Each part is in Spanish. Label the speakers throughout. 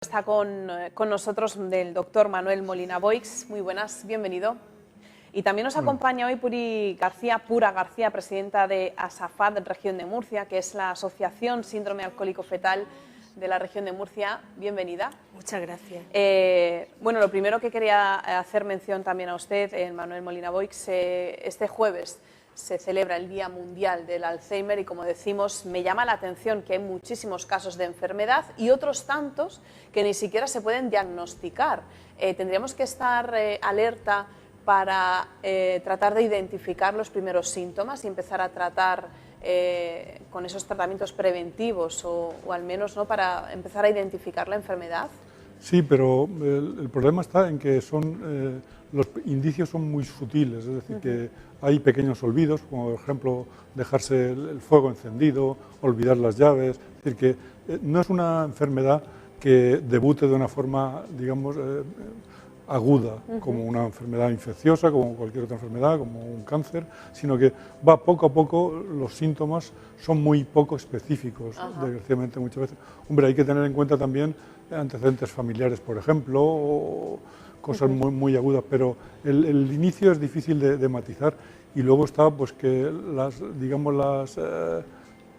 Speaker 1: está con nosotros el doctor Manuel Molina Boix. Muy buenas, bienvenido. Y también nos acompaña hoy Pura García, presidenta de ASAFAT, región de Murcia, que es la Asociación Síndrome Alcohólico Fetal de la región de Murcia. Bienvenida.
Speaker 2: Muchas gracias.
Speaker 1: Bueno, lo primero que quería hacer mención también a usted, Manuel Molina Boix, este jueves se celebra el Día Mundial del Alzheimer y, como decimos, me llama la atención que hay muchísimos casos de enfermedad y otros tantos que ni siquiera se pueden diagnosticar. Tendríamos que estar alerta para tratar de identificar los primeros síntomas y empezar a tratar con esos tratamientos preventivos o al menos, ¿no?, para empezar a identificar la enfermedad.
Speaker 3: Sí, pero el problema está en que los indicios son muy sutiles, es decir, que hay pequeños olvidos, como por ejemplo dejarse el fuego encendido, olvidar las llaves, es decir, que no es una enfermedad que debute de una forma, digamos, aguda, como una enfermedad infecciosa, como cualquier otra enfermedad, como un cáncer, sino que va poco a poco, los síntomas son muy poco específicos, desgraciadamente muchas veces. Hombre, hay que tener en cuenta también antecedentes familiares, por ejemplo, o cosas muy agudas, pero el inicio es difícil de matizar, y luego está pues que las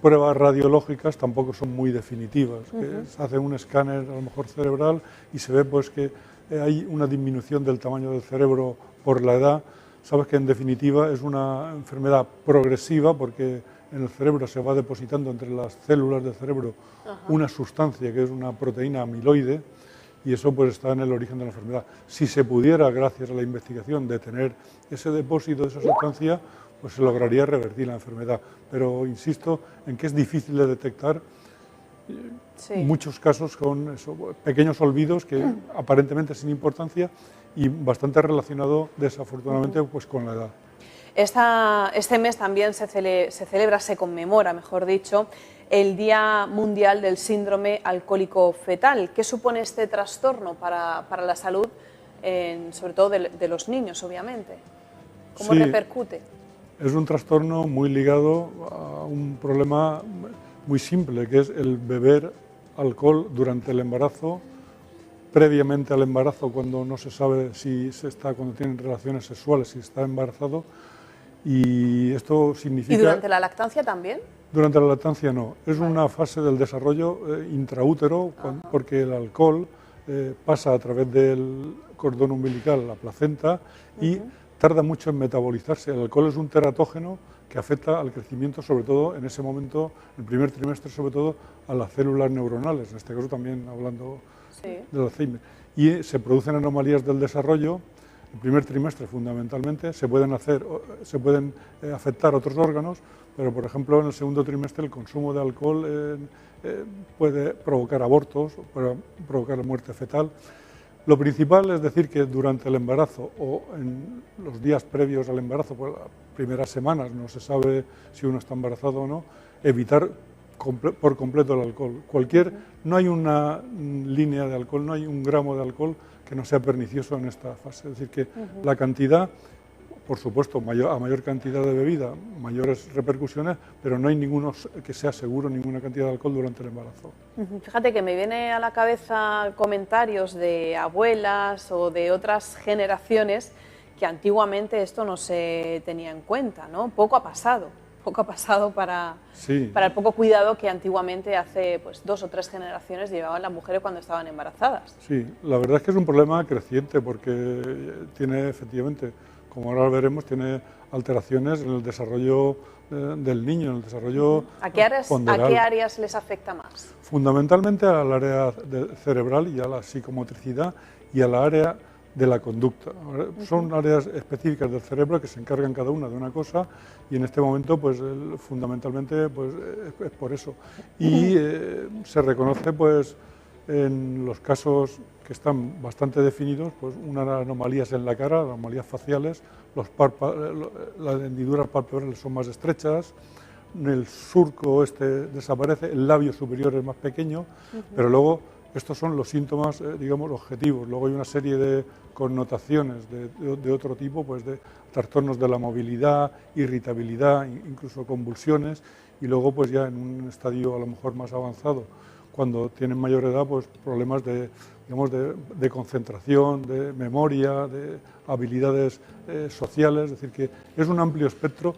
Speaker 3: pruebas radiológicas tampoco son muy definitivas. Se hace un escáner a lo mejor cerebral y se ve pues que hay una disminución del tamaño del cerebro por la edad. Sabes que en definitiva es una enfermedad progresiva porque en el cerebro se va depositando entre las células del cerebro una sustancia que es una proteína amiloide, y eso pues está en el origen de la enfermedad. Si se pudiera, gracias a la investigación, detener ese depósito de esa sustancia, pues se lograría revertir la enfermedad. Pero insisto en que es difícil de detectar. Muchos casos con pequeños olvidos que aparentemente sin importancia y bastante relacionado desafortunadamente pues con la edad.
Speaker 1: Este mes también se conmemora, mejor dicho, el Día Mundial del Síndrome Alcohólico Fetal. ¿Qué supone este trastorno para la salud, sobre todo de los niños, obviamente? ¿Cómo repercute?
Speaker 3: Es un trastorno muy ligado a un problema muy simple, que es el beber alcohol durante el embarazo, previamente al embarazo, cuando no se sabe cuando tienen relaciones sexuales, si está embarazado, y esto significa...
Speaker 1: ¿Y durante la lactancia también?
Speaker 3: Durante la lactancia no, es una fase del desarrollo intraútero, porque el alcohol pasa a través del cordón umbilical, la placenta, y tarda mucho en metabolizarse. El alcohol es un teratógeno que afecta al crecimiento, sobre todo en ese momento, el primer trimestre, sobre todo a las células neuronales, en este caso también hablando del Alzheimer. Y se producen anomalías del desarrollo. El primer trimestre fundamentalmente se pueden afectar otros órganos, pero por ejemplo en el segundo trimestre el consumo de alcohol puede provocar abortos, puede provocar la muerte fetal. Lo principal es decir que durante el embarazo o en los días previos al embarazo, pues las primeras semanas, no se sabe si uno está embarazado o no, evitar por completo el alcohol. No hay una línea de alcohol, no hay un gramo de alcohol que no sea pernicioso en esta fase. Es decir, que la cantidad, por supuesto, a mayor cantidad de bebida, mayores repercusiones, pero no hay ninguno que sea seguro, ninguna cantidad de alcohol durante el embarazo.
Speaker 1: Fíjate que me viene a la cabeza comentarios de abuelas o de otras generaciones que antiguamente esto no se tenía en cuenta, ¿no? Poco ha pasado para el poco cuidado que antiguamente hace pues 2 o 3 generaciones llevaban las mujeres cuando estaban embarazadas.
Speaker 3: Sí, la verdad es que es un problema creciente porque tiene efectivamente, como ahora veremos, tiene alteraciones en el desarrollo del niño, en el desarrollo ponderal.
Speaker 1: ¿A qué áreas les afecta más?
Speaker 3: Fundamentalmente al área cerebral y a la psicomotricidad y a la área de la conducta. Son áreas específicas del cerebro que se encargan cada una de una cosa, y en este momento pues fundamentalmente pues es por eso. Y se reconoce pues en los casos que están bastante definidos, pues unas anomalías en la cara, anomalías faciales, las hendiduras palpebrales son más estrechas, el surco desaparece, el labio superior es más pequeño, pero luego estos son los síntomas, digamos, objetivos. Luego hay una serie de connotaciones de otro tipo, pues de trastornos de la movilidad, irritabilidad, incluso convulsiones, y luego pues ya en un estadio a lo mejor más avanzado, cuando tienen mayor edad, pues problemas digamos, de concentración, de memoria, de habilidades sociales, es decir, que es un amplio espectro.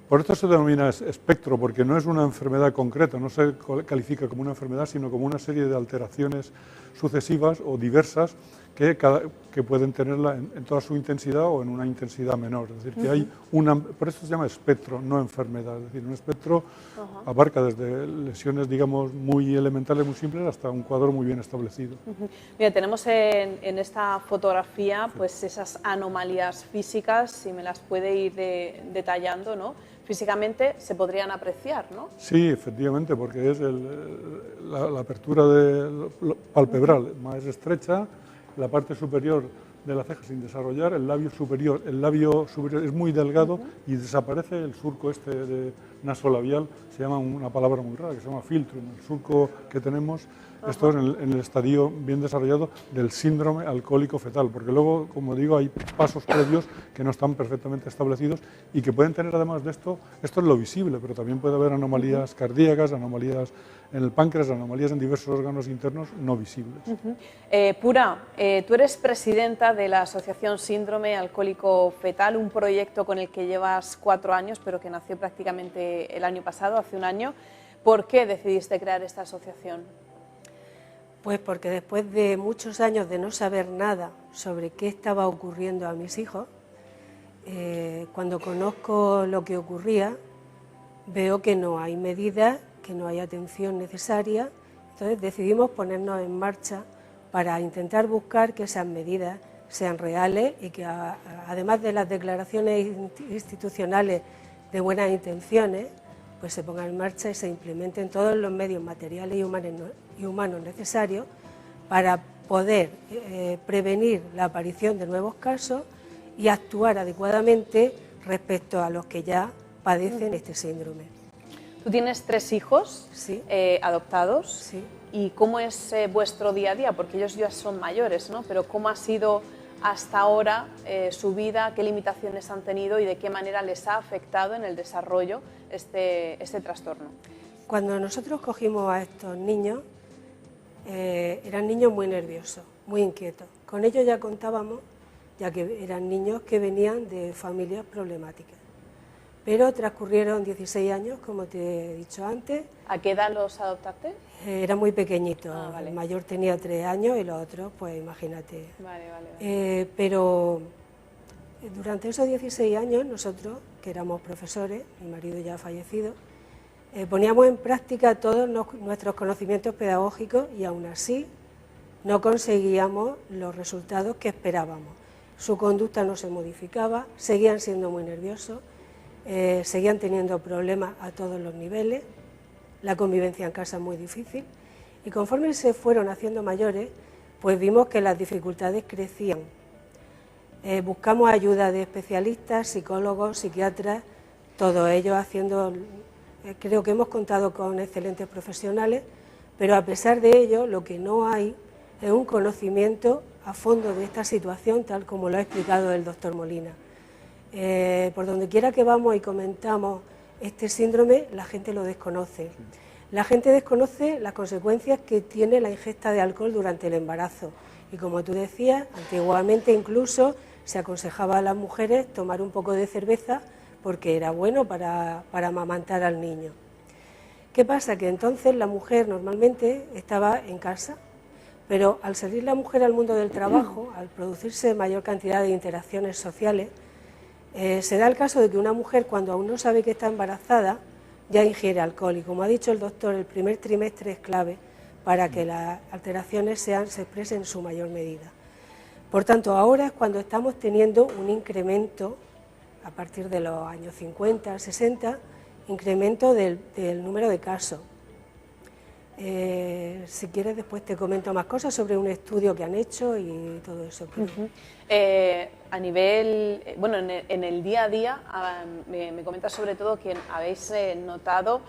Speaker 3: Por esto se denomina espectro, porque no es una enfermedad concreta, no se califica como una enfermedad, sino como una serie de alteraciones sucesivas o diversas que pueden tenerla en toda su intensidad o en una intensidad menor. Es decir, que hay por eso se llama espectro, no enfermedad. Es decir, un espectro abarca desde lesiones, digamos, muy elementales, muy simples, hasta un cuadro muy bien establecido.
Speaker 1: Mira, tenemos en esta fotografía pues esas anomalías físicas, si me las puede ir detallando, ¿no? Físicamente se podrían apreciar, ¿no?
Speaker 3: Sí, efectivamente, porque es la apertura palpebral más estrecha, la parte superior de la ceja sin desarrollar, el labio superior es muy delgado y desaparece el surco de nasolabial, se llama una palabra muy rara que se llama filtrum, el surco que tenemos. Esto es en el estadio bien desarrollado del síndrome alcohólico fetal, porque luego, como digo, hay pasos previos que no están perfectamente establecidos y que pueden tener, además de esto es lo visible, pero también puede haber anomalías cardíacas, anomalías en el páncreas, anomalías en diversos órganos internos no visibles.
Speaker 1: Pura, tú eres presidenta de la Asociación Síndrome Alcohólico Fetal, un proyecto con el que llevas 4 años, pero que nació prácticamente el año pasado, hace un año. ¿Por qué decidiste crear esta asociación?
Speaker 2: Pues porque después de muchos años de no saber nada sobre qué estaba ocurriendo a mis hijos, cuando conozco lo que ocurría, veo que no hay medidas, que no hay atención necesaria, entonces decidimos ponernos en marcha para intentar buscar que esas medidas sean reales y que además de las declaraciones institucionales de buenas intenciones, pues se pongan en marcha y se implementen todos los medios materiales y humanos necesarios para poder prevenir la aparición de nuevos casos y actuar adecuadamente respecto a los que ya padecen este síndrome.
Speaker 1: Tú tienes 3 hijos
Speaker 2: Sí.
Speaker 1: Adoptados.
Speaker 2: Sí.
Speaker 1: ¿Y cómo es vuestro día a día? Porque ellos ya son mayores, ¿no? Pero ¿cómo ha sido hasta ahora su vida? ¿Qué limitaciones han tenido y de qué manera les ha afectado en el desarrollo este trastorno?
Speaker 2: Cuando nosotros cogimos a estos niños, eran niños muy nerviosos, muy inquietos. Con ellos ya contábamos, ya que eran niños que venían de familias problemáticas. Pero transcurrieron 16 años, como te he dicho antes.
Speaker 1: ¿A qué edad los adoptaste?
Speaker 2: Eran muy pequeñitos,
Speaker 1: vale.
Speaker 2: El mayor tenía 3 años y los otros, pues imagínate.
Speaker 1: Vale.
Speaker 2: Pero durante esos 16 años nosotros, que éramos profesores, mi marido ya ha fallecido, poníamos en práctica todos nuestros conocimientos pedagógicos y aún así no conseguíamos los resultados que esperábamos. Su conducta no se modificaba, seguían siendo muy nerviosos, seguían teniendo problemas a todos los niveles, la convivencia en casa es muy difícil y conforme se fueron haciendo mayores, pues vimos que las dificultades crecían. Buscamos ayuda de especialistas, psicólogos, psiquiatras, todos ellos haciendo, creo que hemos contado con excelentes profesionales, pero a pesar de ello lo que no hay es un conocimiento a fondo de esta situación, tal como lo ha explicado el doctor Molina. Por donde quiera que vamos y comentamos este síndrome, la gente lo desconoce. La gente desconoce las consecuencias que tiene la ingesta de alcohol durante el embarazo. Y como tú decías, antiguamente incluso se aconsejaba a las mujeres tomar un poco de cerveza porque era bueno para amamantar al niño. ¿Qué pasa? Que entonces la mujer normalmente estaba en casa, pero al salir la mujer al mundo del trabajo, al producirse mayor cantidad de interacciones sociales, se da el caso de que una mujer, cuando aún no sabe que está embarazada, ya ingiere alcohol y, como ha dicho el doctor, el primer trimestre es clave para que las alteraciones se expresen en su mayor medida. Por tanto, ahora es cuando estamos teniendo un incremento, a partir de los años 50, 60, incremento del número de casos. Si quieres después te comento más cosas sobre un estudio que han hecho y todo eso.
Speaker 1: A nivel, bueno, en el día a día me comentas sobre todo que habéis notado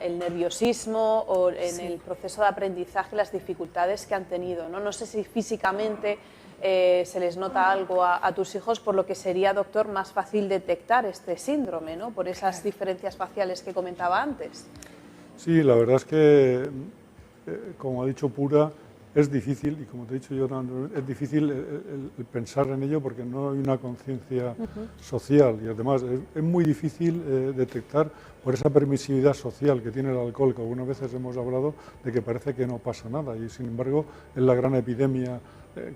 Speaker 1: el nerviosismo o en el proceso de aprendizaje, las dificultades que han tenido, ¿no? No sé si físicamente se les nota algo a tus hijos, por lo que sería, doctor, más fácil detectar este síndrome, ¿no? Por esas diferencias faciales que comentaba antes.
Speaker 3: Sí, la verdad es que como ha dicho Pura, es difícil, y como te he dicho yo, es difícil el pensar en ello porque no hay una conciencia social, y además es muy difícil detectar por esa permisividad social que tiene el alcohol, que algunas veces hemos hablado de que parece que no pasa nada, y sin embargo es la gran epidemia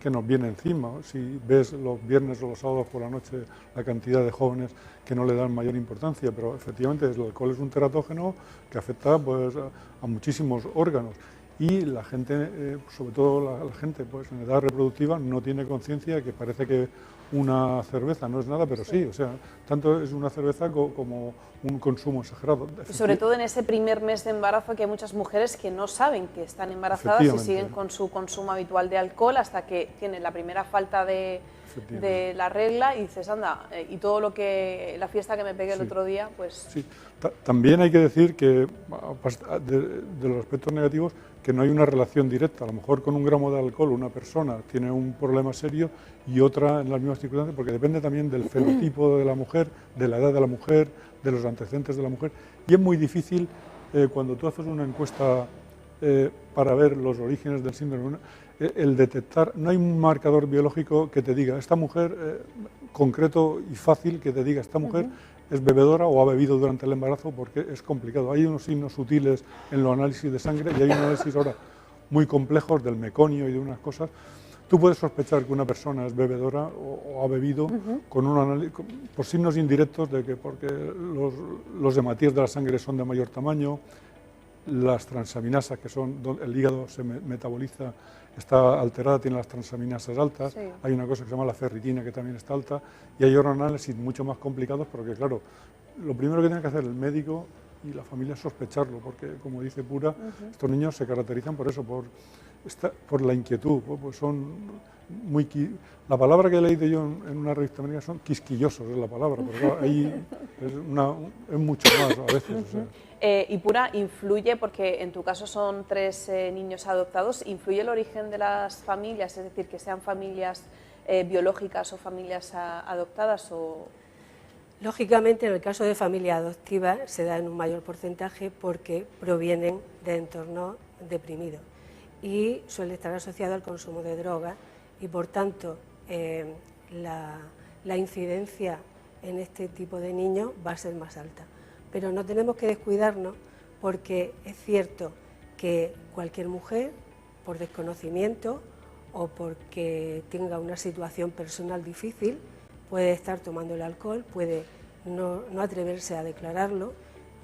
Speaker 3: que nos viene encima. Si ves los viernes o los sábados por la noche la cantidad de jóvenes que no le dan mayor importancia, pero efectivamente el alcohol es un teratógeno que afecta pues, a muchísimos órganos. Y la gente, sobre todo la gente pues, en edad reproductiva, no tiene conciencia de que parece que una cerveza no es nada, pero sí, o sea, tanto es una cerveza como un consumo exagerado.
Speaker 1: Y sobre todo en ese primer mes de embarazo, que hay muchas mujeres que no saben que están embarazadas y siguen con su consumo habitual de alcohol hasta que tienen la primera falta de la regla y dices, anda, y todo lo que, la fiesta que me pegué el otro día, pues...
Speaker 3: Sí, también hay que decir que, de los aspectos negativos, que no hay una relación directa. A lo mejor con 1 gramo de alcohol una persona tiene un problema serio y otra en las mismas circunstancias, porque depende también del fenotipo de la mujer, de la edad de la mujer, de los antecedentes de la mujer. Y es muy difícil cuando tú haces una encuesta para ver los orígenes del síndrome, el detectar, no hay un marcador biológico que te diga, esta mujer, concreto y fácil, que te diga, esta mujer es bebedora o ha bebido durante el embarazo, porque es complicado. Hay unos signos sutiles en los análisis de sangre y hay un análisis ahora muy complejos del meconio y de unas cosas. Tú puedes sospechar que una persona es bebedora o ha bebido con un análisis, por signos indirectos de que porque los hematíes de la sangre son de mayor tamaño, las transaminasas, que son donde el hígado se metaboliza, está alterada, tiene las transaminasas altas, hay una cosa que se llama la ferritina que también está alta, y hay otros análisis mucho más complicados, porque claro, lo primero que tiene que hacer el médico y la familia es sospecharlo, porque como dice Pura, estos niños se caracterizan por eso, por la inquietud, pues son muy... La palabra que he leído yo en una revista médica son quisquillosos, es la palabra, pero claro, ahí es mucho más a veces. O sea.
Speaker 1: Y Pura, influye, porque en tu caso son 3 niños adoptados, ¿influye el origen de las familias? Es decir, que sean familias biológicas o familias adoptadas o...
Speaker 2: Lógicamente, en el caso de familia adoptiva se da en un mayor porcentaje porque provienen de entornos deprimidos y suele estar asociado al consumo de drogas y, por tanto, la incidencia en este tipo de niños va a ser más alta. Pero no tenemos que descuidarnos porque es cierto que cualquier mujer, por desconocimiento o porque tenga una situación personal difícil, puede estar tomando el alcohol, puede no atreverse a declararlo,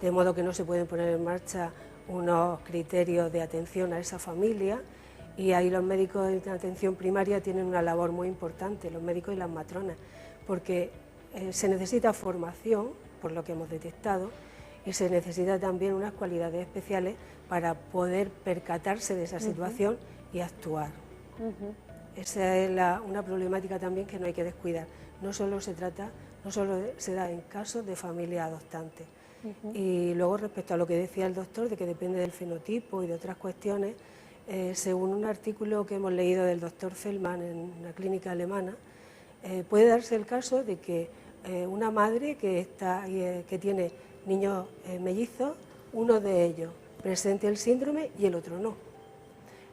Speaker 2: de modo que no se pueden poner en marcha unos criterios de atención a esa familia, y ahí los médicos de atención primaria tienen una labor muy importante, los médicos y las matronas, porque se necesita formación, por lo que hemos detectado, y se necesita también unas cualidades especiales para poder percatarse de esa situación y actuar. Esa es una problemática también que no hay que descuidar. No solo se da en casos de familia adoptante. Y luego, respecto a lo que decía el doctor, de que depende del fenotipo y de otras cuestiones, según un artículo que hemos leído del doctor Feldman en una clínica alemana, puede darse el caso de que una madre que tiene niños mellizos, uno de ellos presente el síndrome y el otro no.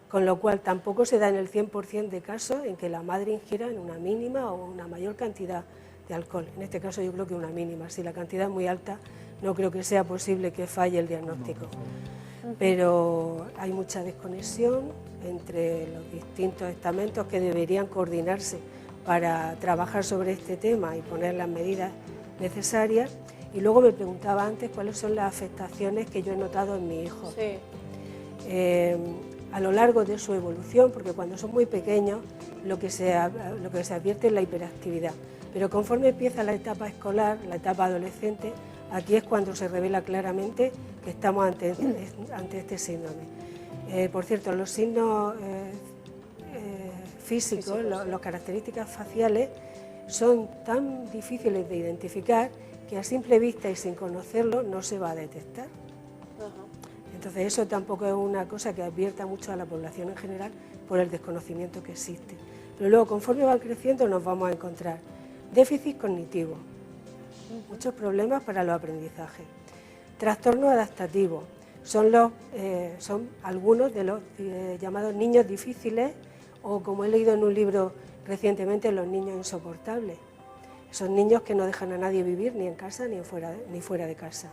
Speaker 2: Con lo cual tampoco se da en el 100% de casos en que la madre ingiera en una mínima o una mayor cantidad de alcohol. En este caso yo creo que una mínima. Si la cantidad es muy alta, no creo que sea posible que falle el diagnóstico. Pero hay mucha desconexión entre los distintos estamentos que deberían coordinarse para trabajar sobre este tema y poner las medidas necesarias. Y luego me preguntaba antes cuáles son las afectaciones que yo he notado en mi hijo.
Speaker 1: Sí.
Speaker 2: A lo largo de su evolución, porque cuando son muy pequeños lo que se advierte es la hiperactividad, pero conforme empieza la etapa escolar, la etapa adolescente, aquí es cuando se revela claramente que estamos ante este síndrome. Por cierto, los signos físicos, las características faciales, son tan difíciles de identificar que a simple vista y sin conocerlo no se va a detectar. Entonces eso tampoco es una cosa que advierta mucho a la población en general por el desconocimiento que existe. Pero luego, conforme van creciendo, nos vamos a encontrar déficit cognitivo, muchos problemas para los aprendizajes, trastornos adaptativos, son algunos de los llamados niños difíciles, o como he leído en un libro recientemente, los niños insoportables. Son niños que no dejan a nadie vivir ni en casa ni fuera de casa.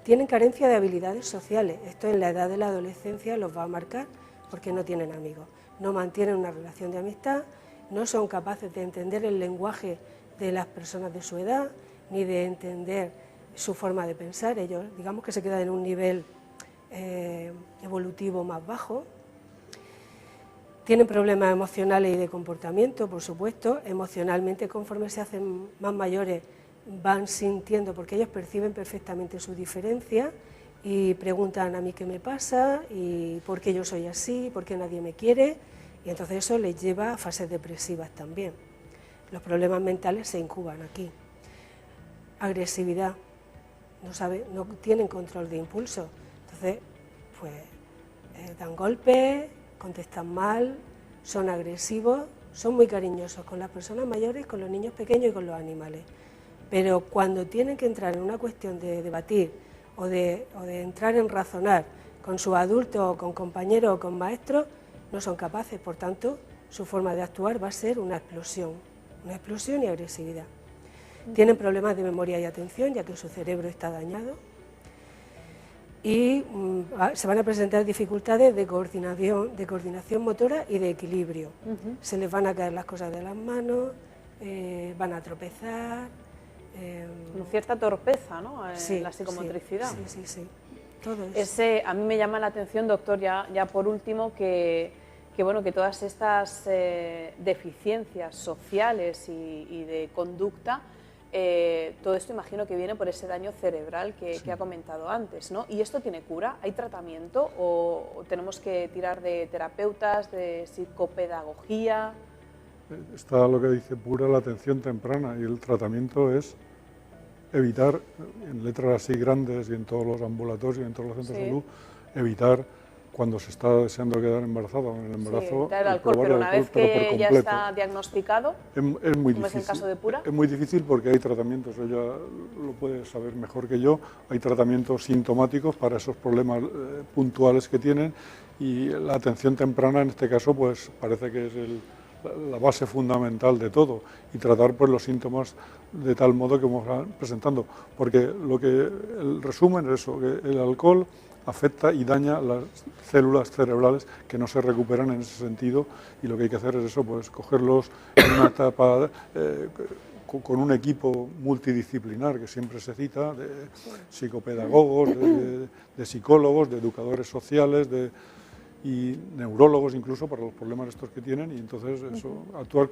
Speaker 2: Tienen carencia de habilidades sociales. Esto en la edad de la adolescencia los va a marcar porque no tienen amigos, no mantienen una relación de amistad, no son capaces de entender el lenguaje de las personas de su edad, ni de entender su forma de pensar. Ellos, digamos que se quedan en un nivel evolutivo más bajo. Tienen problemas emocionales y de comportamiento, por supuesto. Emocionalmente, conforme se hacen más mayores, van sintiendo, porque ellos perciben perfectamente su diferencia y preguntan: a mí qué me pasa, y por qué yo soy así, por qué nadie me quiere, y entonces eso les lleva a fases depresivas también. Los problemas mentales se incuban aquí. Agresividad, no tienen control de impulso, entonces pues dan golpes, contestan mal, son agresivos, son muy cariñosos con las personas mayores, con los niños pequeños y con los animales. Pero cuando tienen que entrar en una cuestión de debatir o de entrar en razonar con sus adultos o con compañeros o con maestros, no son capaces. Por tanto, su forma de actuar va a ser una explosión y agresividad. Tienen problemas de memoria y atención, ya que su cerebro está dañado, y se van a presentar dificultades de coordinación motora y de equilibrio. Se les van a caer las cosas de las manos, van a tropezar.
Speaker 1: Con cierta torpeza, ¿no?
Speaker 2: Sí,
Speaker 1: la psicomotricidad.
Speaker 2: Sí. Todo eso.
Speaker 1: A mí me llama la atención, doctor, ya por último, que todas estas deficiencias sociales y de conducta, todo esto imagino que viene por ese daño cerebral que ha comentado antes, ¿no? ¿Y esto tiene cura? ¿Hay tratamiento? ¿O tenemos que tirar de terapeutas, de psicopedagogía?
Speaker 3: Está lo que dice Pura, la atención temprana, y el tratamiento es evitar, en letras así grandes y en todos los ambulatorios y en todos los centros de salud, evitar, cuando se está deseando quedar embarazada o en el embarazo,
Speaker 1: dar el alcohol, pero una vez que ya está diagnosticado,
Speaker 3: es muy
Speaker 1: como
Speaker 3: difícil.
Speaker 1: es el caso de Pura.
Speaker 3: Es muy difícil porque hay tratamientos, ella lo puede saber mejor que yo, hay tratamientos sintomáticos para esos problemas puntuales que tienen, y la atención temprana en este caso pues parece que es la base fundamental de todo, y tratar pues los síntomas de tal modo que vamos presentando, porque el resumen es eso, que el alcohol afecta y daña las células cerebrales que no se recuperan en ese sentido, y lo que hay que hacer es eso, pues cogerlos en una etapa con un equipo multidisciplinar que siempre se cita, de psicopedagogos, de psicólogos, de educadores sociales, y neurólogos incluso para los problemas estos que tienen, y entonces eso, actuar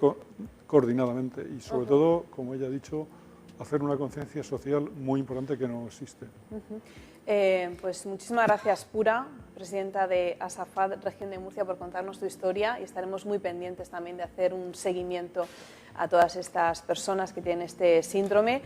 Speaker 3: coordinadamente y sobre todo, como ella ha dicho, hacer una conciencia social muy importante que no existe.
Speaker 1: Pues muchísimas gracias, Pura, presidenta de ASAFAD Región de Murcia, por contarnos tu historia, y estaremos muy pendientes también de hacer un seguimiento a todas estas personas que tienen este síndrome.